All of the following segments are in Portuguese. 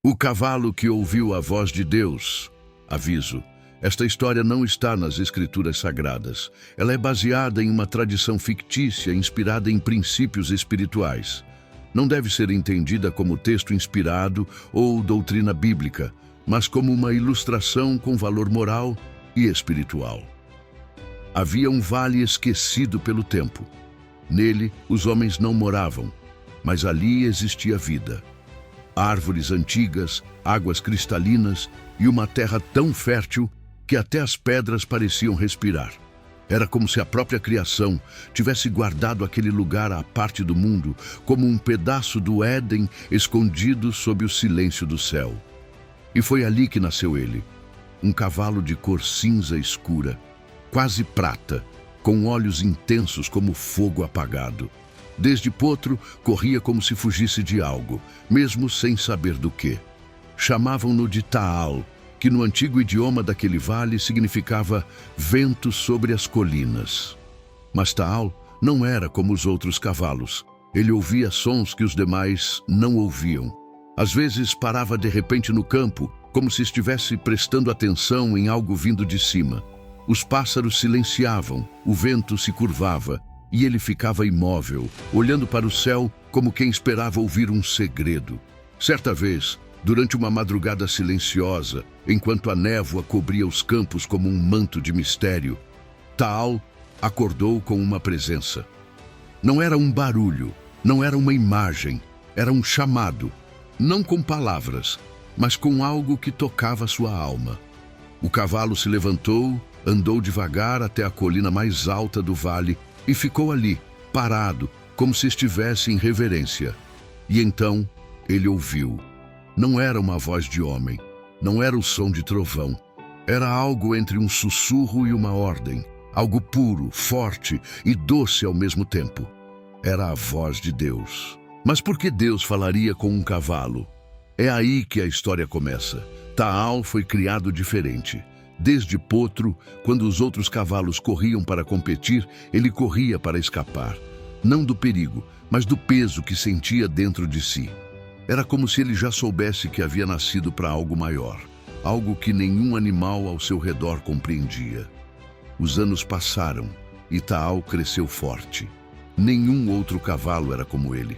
O cavalo que ouviu a voz de Deus. Aviso: esta história não está nas Escrituras Sagradas. Ela é baseada em uma tradição fictícia inspirada em princípios espirituais. Não deve ser entendida como texto inspirado ou doutrina bíblica, mas como uma ilustração com valor moral e espiritual. Havia um vale esquecido pelo tempo. Nele, os homens não moravam, mas ali existia vida. Árvores antigas, águas cristalinas e uma terra tão fértil que até as pedras pareciam respirar. Era como se a própria criação tivesse guardado aquele lugar à parte do mundo, como um pedaço do Éden escondido sob o silêncio do céu. E foi ali que nasceu ele, um cavalo de cor cinza escura, quase prata, com olhos intensos como fogo apagado. Desde potro, corria como se fugisse de algo, mesmo sem saber do que. Chamavam-no de Taal, que no antigo idioma daquele vale significava vento sobre as colinas. Mas Taal não era como os outros cavalos. Ele ouvia sons que os demais não ouviam. Às vezes parava de repente no campo, como se estivesse prestando atenção em algo vindo de cima. Os pássaros silenciavam, o vento se curvava, e ele ficava imóvel, olhando para o céu como quem esperava ouvir um segredo. Certa vez, durante uma madrugada silenciosa, enquanto a névoa cobria os campos como um manto de mistério, Taal acordou com uma presença. Não era um barulho, não era uma imagem, era um chamado, não com palavras, mas com algo que tocava sua alma. O cavalo se levantou, andou devagar até a colina mais alta do vale e ficou ali, parado, como se estivesse em reverência. E então ele ouviu. Não era uma voz de homem, não era o som de trovão. Era algo entre um sussurro e uma ordem, algo puro, forte e doce ao mesmo tempo. Era a voz de Deus. Mas por que Deus falaria com um cavalo? É aí que a história começa. Taal foi criado diferente. Desde potro, quando os outros cavalos corriam para competir, ele corria para escapar. Não do perigo, mas do peso que sentia dentro de si. Era como se ele já soubesse que havia nascido para algo maior, algo que nenhum animal ao seu redor compreendia. Os anos passaram e Taal cresceu forte. Nenhum outro cavalo era como ele.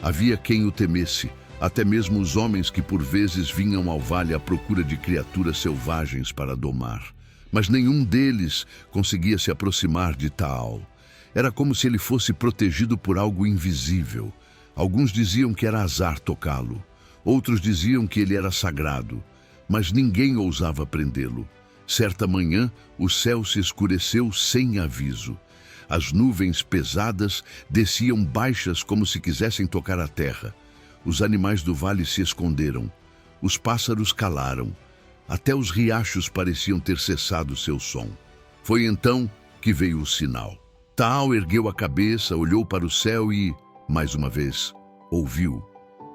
Havia quem o temesse, até mesmo os homens que por vezes vinham ao vale à procura de criaturas selvagens para domar. Mas nenhum deles conseguia se aproximar de Taal. Era como se ele fosse protegido por algo invisível. Alguns diziam que era azar tocá-lo. Outros diziam que ele era sagrado. Mas ninguém ousava prendê-lo. Certa manhã, o céu se escureceu sem aviso. As nuvens pesadas desciam baixas como se quisessem tocar a terra. Os animais do vale se esconderam. Os pássaros calaram. Até os riachos pareciam ter cessado seu som. Foi então que veio o sinal. Taal ergueu a cabeça, olhou para o céu e, mais uma vez, ouviu.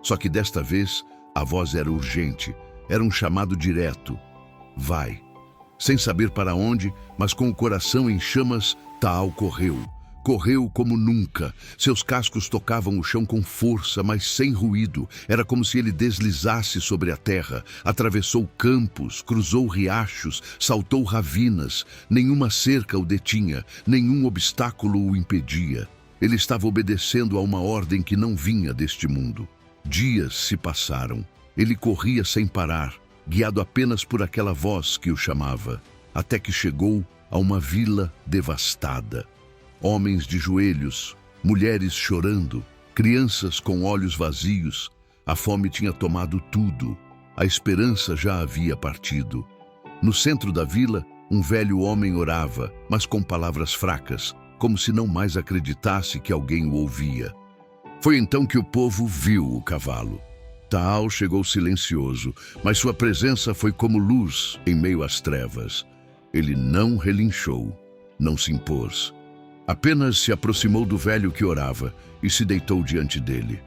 Só que desta vez, a voz era urgente. Era um chamado direto. Vai. Sem saber para onde, mas com o coração em chamas, Taal correu. Correu como nunca. Seus cascos tocavam o chão com força, mas sem ruído. Era como se ele deslizasse sobre a terra. Atravessou campos, cruzou riachos, saltou ravinas. Nenhuma cerca o detinha, nenhum obstáculo o impedia. Ele estava obedecendo a uma ordem que não vinha deste mundo. Dias se passaram. Ele corria sem parar, guiado apenas por aquela voz que o chamava, até que chegou a uma vila devastada. Homens de joelhos, mulheres chorando, crianças com olhos vazios. A fome tinha tomado tudo. A esperança já havia partido. No centro da vila, um velho homem orava, mas com palavras fracas, como se não mais acreditasse que alguém o ouvia. Foi então que o povo viu o cavalo. Taal chegou silencioso, mas sua presença foi como luz em meio às trevas. Ele não relinchou, não se impôs. Apenas se aproximou do velho que orava e se deitou diante dele.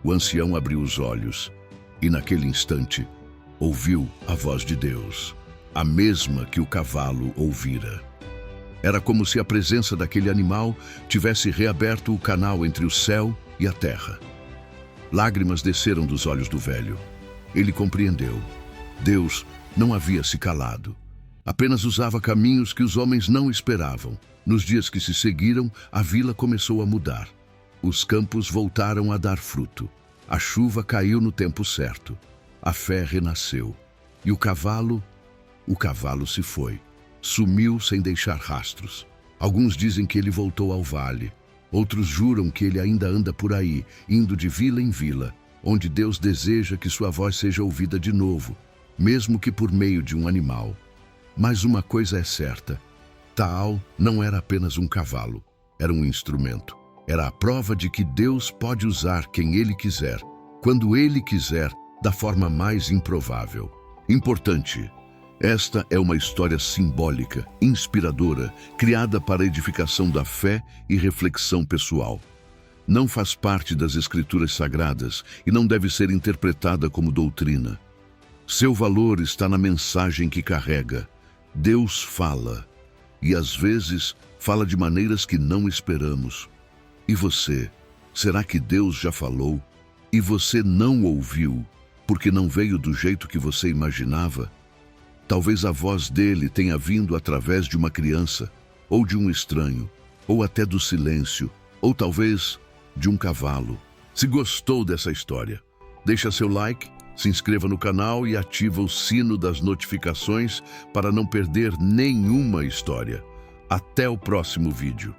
O ancião abriu os olhos e, naquele instante, ouviu a voz de Deus, a mesma que o cavalo ouvira. Era como se a presença daquele animal tivesse reaberto o canal entre o céu e a terra. Lágrimas desceram dos olhos do velho. Ele compreendeu. Deus não havia se calado. Apenas usava caminhos que os homens não esperavam. Nos dias que se seguiram, a vila começou a mudar. Os campos voltaram a dar fruto. A chuva caiu no tempo certo. A fé renasceu. E o cavalo se foi. Sumiu sem deixar rastros. Alguns dizem que ele voltou ao vale. Outros juram que ele ainda anda por aí, indo de vila em vila, onde Deus deseja que sua voz seja ouvida de novo, mesmo que por meio de um animal. Mas uma coisa é certa: Taal não era apenas um cavalo, era um instrumento. Era a prova de que Deus pode usar quem Ele quiser, quando Ele quiser, da forma mais improvável. Importante: esta é uma história simbólica, inspiradora, criada para a edificação da fé e reflexão pessoal. Não faz parte das Escrituras Sagradas e não deve ser interpretada como doutrina. Seu valor está na mensagem que carrega. Deus fala, e às vezes fala de maneiras que não esperamos. E você? Será que Deus já falou e você não ouviu, porque não veio do jeito que você imaginava? Talvez a voz dele tenha vindo através de uma criança, ou de um estranho, ou até do silêncio, ou talvez de um cavalo. Se gostou dessa história, deixa seu like, se inscreva no canal e ativa o sino das notificações para não perder nenhuma história. Até o próximo vídeo.